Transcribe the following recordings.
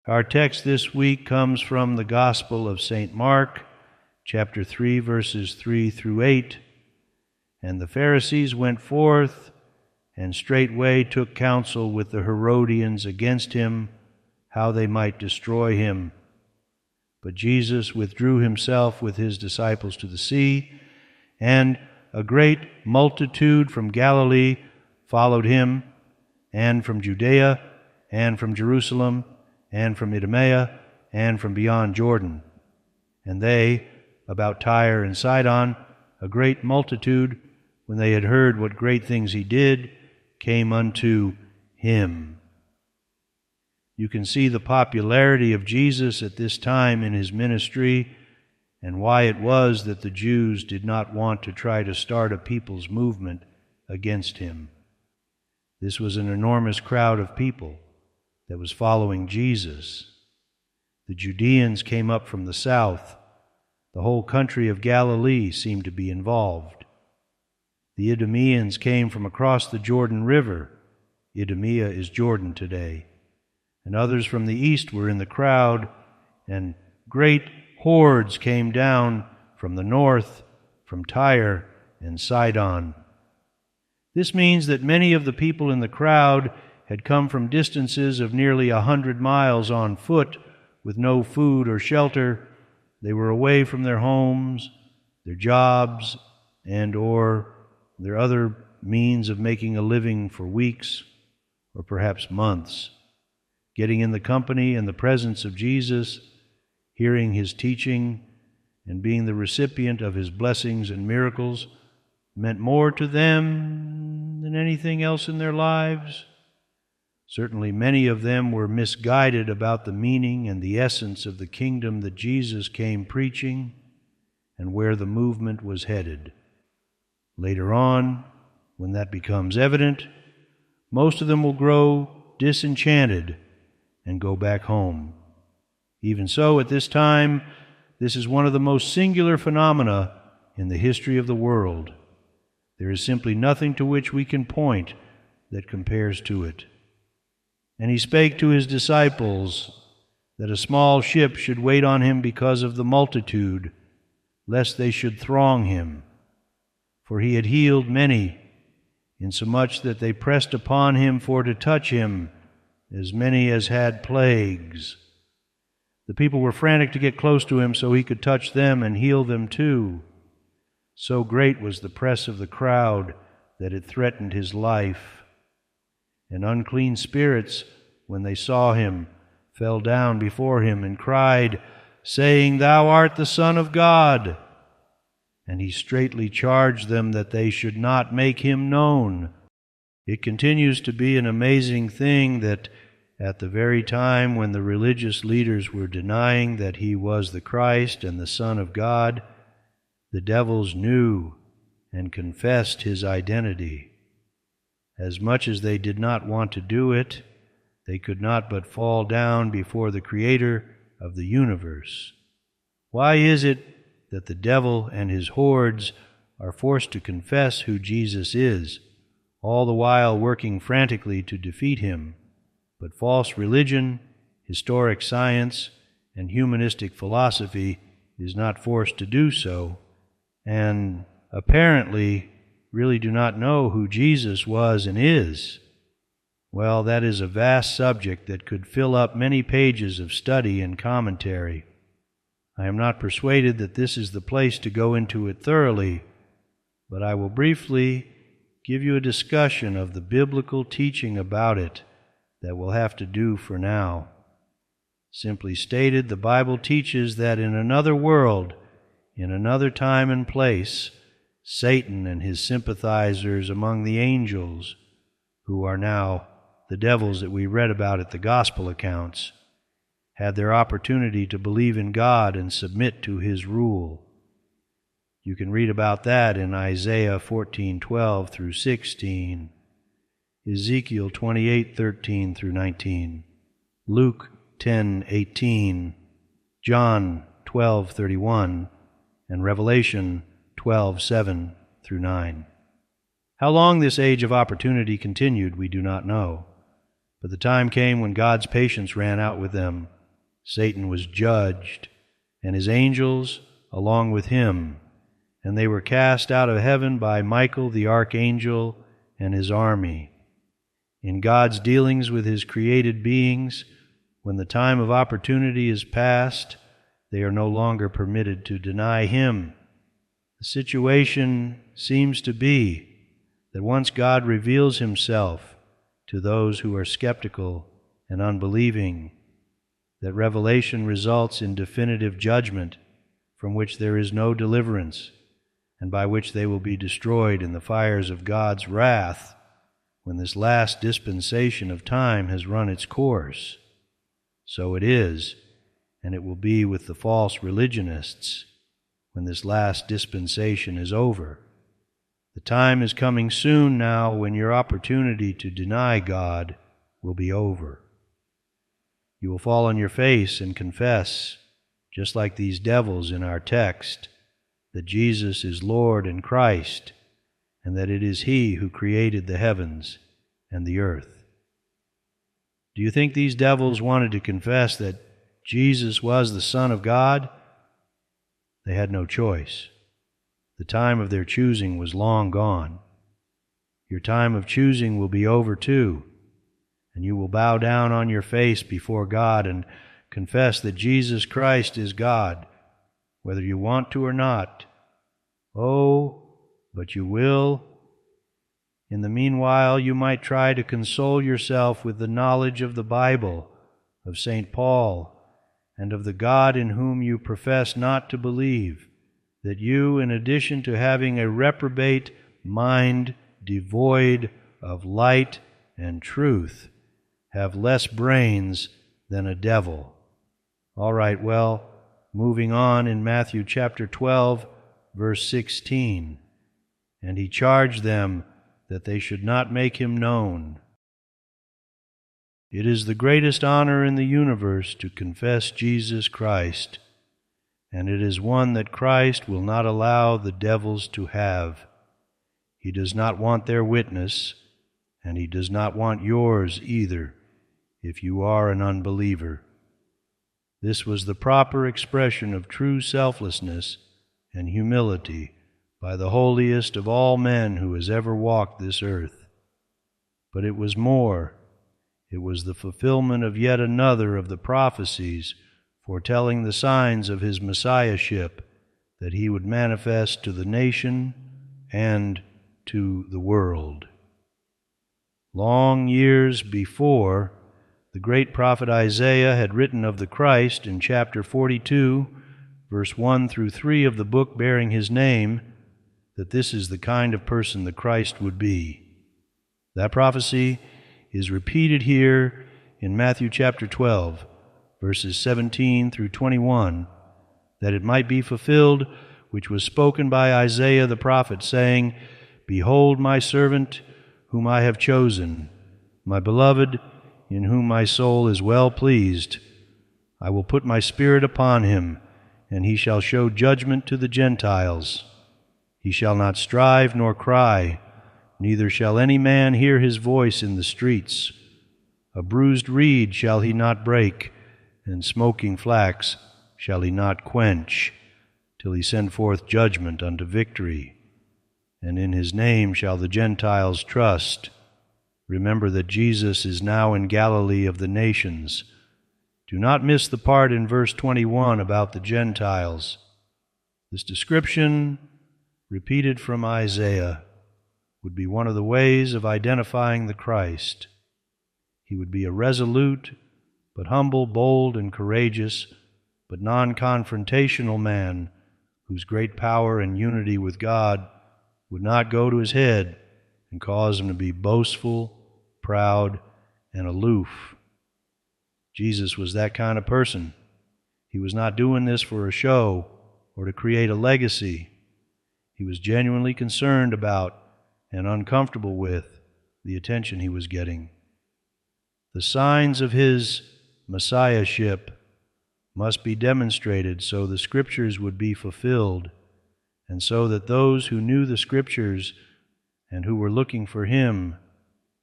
Our text this week comes from the Gospel of St. Mark, chapter 3, verses 3 through 8. And the Pharisees went forth, and straightway took counsel with the Herodians against him, how they might destroy him. But Jesus withdrew himself with his disciples to the sea, and a great multitude from Galilee followed him, and from Judea, and from Jerusalem, and from Idumea, and from beyond Jordan. And they, about Tyre and Sidon, a great multitude, when they had heard what great things he did, came unto him. You can see the popularity of Jesus at this time in his ministry, and why it was that the Jews did not want to try to start a people's movement against him. This was an enormous crowd of people that was following Jesus. The Judeans came up from the south. The whole country of Galilee seemed to be involved. The Idumeans came from across the Jordan River. Idumea is Jordan today. And others from the east were in the crowd, and great hordes came down from the north, from Tyre and Sidon. This means that many of the people in the crowd had come from distances of nearly 100 miles on foot with no food or shelter. They were away from their homes, their jobs, and or their other means of making a living for weeks or perhaps months. Getting in the company and the presence of Jesus, hearing his teaching, and being the recipient of his blessings and miracles meant more to them than anything else in their lives. Certainly many of them were misguided about the meaning and the essence of the kingdom that Jesus came preaching and where the movement was headed. Later on, when that becomes evident, most of them will grow disenchanted and go back home. Even so, at this time, this is one of the most singular phenomena in the history of the world. There is simply nothing to which we can point that compares to it. And he spake to his disciples that a small ship should wait on him because of the multitude, lest they should throng him. For he had healed many, insomuch that they pressed upon him for to touch him, as many as had plagues. The people were frantic to get close to him so he could touch them and heal them too. So great was the press of the crowd that it threatened his life. And unclean spirits, when they saw him, fell down before him and cried, saying, Thou art the Son of God. And he straitly charged them that they should not make him known. It continues to be an amazing thing that at the very time when the religious leaders were denying that he was the Christ and the Son of God, the devils knew and confessed his identity. As much as they did not want to do it, they could not but fall down before the Creator of the universe. Why is it that the devil and his hordes are forced to confess who Jesus is, all the while working frantically to defeat him, but false religion, historic science, and humanistic philosophy is not forced to do so, and apparently really do not know who Jesus was and is? Well, that is a vast subject that could fill up many pages of study and commentary. I am not persuaded that this is the place to go into it thoroughly, but I will briefly give you a discussion of the biblical teaching about it that we'll have to do for now. Simply stated, the Bible teaches that in another world, in another time and place, Satan and his sympathizers among the angels, who are now the devils that we read about at the gospel accounts, had their opportunity to believe in God and submit to his rule. You can read about that in Isaiah 14:12 through 16, Ezekiel 28:13 through 19, Luke 10:18, John 12:31, and Revelation 12:7 through 9. How long this age of opportunity continued, we do not know. But the time came when God's patience ran out with them. Satan was judged, and his angels along with him, and they were cast out of heaven by Michael the archangel and his army. In God's dealings with his created beings, when the time of opportunity is past, they are no longer permitted to deny him. The situation seems to be that once God reveals himself to those who are skeptical and unbelieving, that revelation results in definitive judgment from which there is no deliverance, and by which they will be destroyed in the fires of God's wrath when this last dispensation of time has run its course. So it is, and it will be with the false religionists when this last dispensation is over. The time is coming soon now when your opportunity to deny God will be over. You will fall on your face and confess, just like these devils in our text, that Jesus is Lord and Christ, and that it is He who created the heavens and the earth. Do you think these devils wanted to confess that Jesus was the Son of God? They had no choice. The time of their choosing was long gone. Your time of choosing will be over too, and you will bow down on your face before God and confess that Jesus Christ is God, whether you want to or not. Oh, but you will. In the meanwhile, you might try to console yourself with the knowledge of the Bible, of St. Paul, and of the God in whom you profess not to believe, that you, in addition to having a reprobate mind devoid of light and truth, have less brains than a devil. All right, well, moving on in Matthew chapter 12, verse 16. And he charged them that they should not make him known. It is the greatest honor in the universe to confess Jesus Christ, and it is one that Christ will not allow the devils to have. He does not want their witness, and he does not want yours either, if you are an unbeliever. This was the proper expression of true selflessness and humility by the holiest of all men who has ever walked this earth. But it was more. It was the fulfillment of yet another of the prophecies foretelling the signs of his messiahship that he would manifest to the nation and to the world. Long years before, the great prophet Isaiah had written of the Christ in chapter 42, verse 1 through 3 of the book bearing his name, that this is the kind of person the Christ would be. That prophecy is repeated here in Matthew chapter 12, verses 17 through 21, that it might be fulfilled which was spoken by Isaiah the prophet, saying, Behold my servant whom I have chosen, my beloved, in whom my soul is well pleased. I will put my Spirit upon him, and he shall show judgment to the Gentiles. He shall not strive nor cry, neither shall any man hear his voice in the streets. A bruised reed shall he not break, and smoking flax shall he not quench, till he send forth judgment unto victory. And in his name shall the Gentiles trust. Remember that Jesus is now in Galilee of the nations. Do not miss the part in verse 21 about the Gentiles. This description, repeated from Isaiah, would be one of the ways of identifying the Christ. He would be a resolute, but humble, bold, and courageous, but non-confrontational man whose great power and unity with God would not go to his head and cause him to be boastful, proud, and aloof. Jesus was that kind of person. He was not doing this for a show or to create a legacy. He was genuinely concerned about and uncomfortable with the attention he was getting. The signs of his messiahship must be demonstrated so the Scriptures would be fulfilled, and so that those who knew the Scriptures and who were looking for him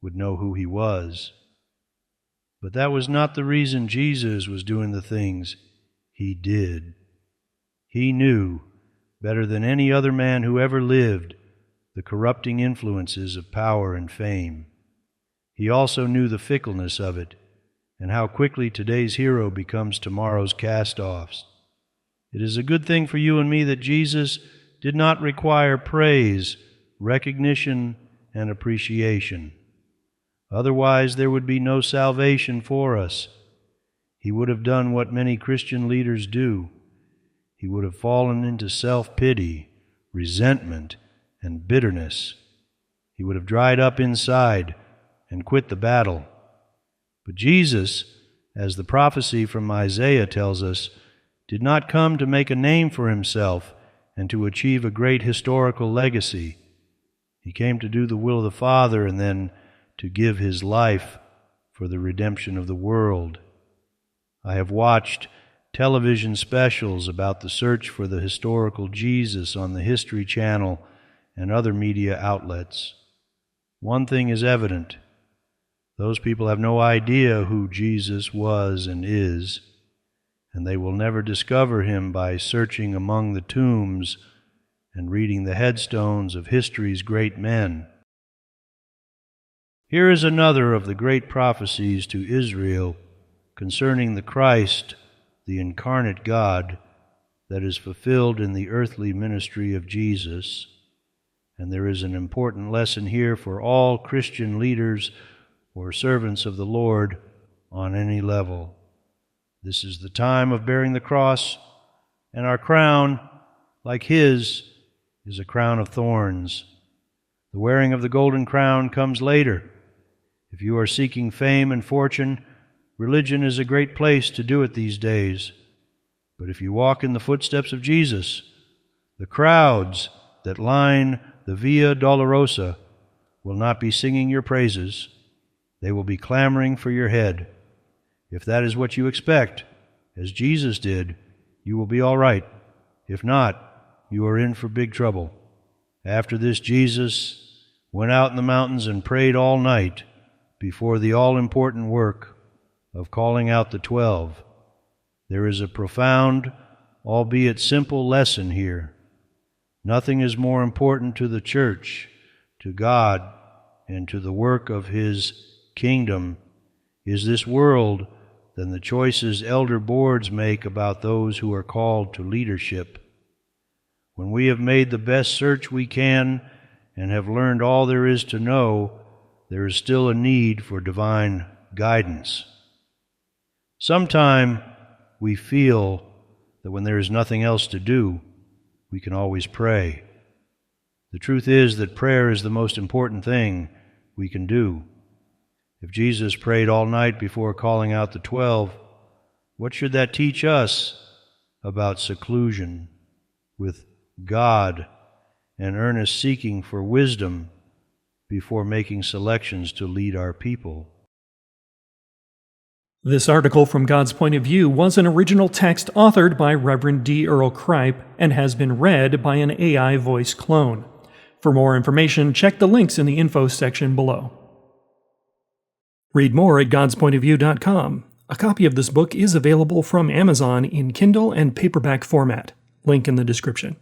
would know who he was. But that was not the reason Jesus was doing the things he did. He knew, better than any other man who ever lived, the corrupting influences of power and fame. He also knew the fickleness of it, and how quickly today's hero becomes tomorrow's cast-offs. It is a good thing for you and me that Jesus did not require praise, recognition, and appreciation. Otherwise, there would be no salvation for us. He would have done what many Christian leaders do. He would have fallen into self-pity, resentment, and bitterness. He would have dried up inside and quit the battle. But Jesus, as the prophecy from Isaiah tells us, did not come to make a name for himself and to achieve a great historical legacy. He came to do the will of the Father and then to give his life for the redemption of the world. I have watched television specials about the search for the historical Jesus on the History Channel and other media outlets. One thing is evident. Those people have no idea who Jesus was and is, and they will never discover him by searching among the tombs and reading the headstones of history's great men. Here is another of the great prophecies to Israel concerning the Christ, the incarnate God, that is fulfilled in the earthly ministry of Jesus. And there is an important lesson here for all Christian leaders or servants of the Lord on any level. This is the time of bearing the cross, and our crown, like his, is a crown of thorns. The wearing of the golden crown comes later. If you are seeking fame and fortune, religion is a great place to do it these days. But if you walk in the footsteps of Jesus, the crowds that line the Via Dolorosa will not be singing your praises. They will be clamoring for your head. If that is what you expect, as Jesus did, you will be all right. If not, you are in for big trouble. After this, Jesus went out in the mountains and prayed all night before the all-important work of calling out the 12. There is a profound, albeit simple lesson here. Nothing is more important to the church, to God, and to the work of his kingdom is this world than the choices elder boards make about those who are called to leadership. When we have made the best search we can and have learned all there is to know, there is still a need for divine guidance. Sometime we feel that when there is nothing else to do, we can always pray. The truth is that prayer is the most important thing we can do. If Jesus prayed all night before calling out the 12, what should that teach us about seclusion with God and earnest seeking for wisdom before making selections to lead our people? This article from God's Point of View was an original text authored by Reverend D. Earl Cripe and has been read by an AI voice clone. For more information, check the links in the info section below. Read more at godspointofview.com. A copy of this book is available from Amazon in Kindle and paperback format. Link in the description.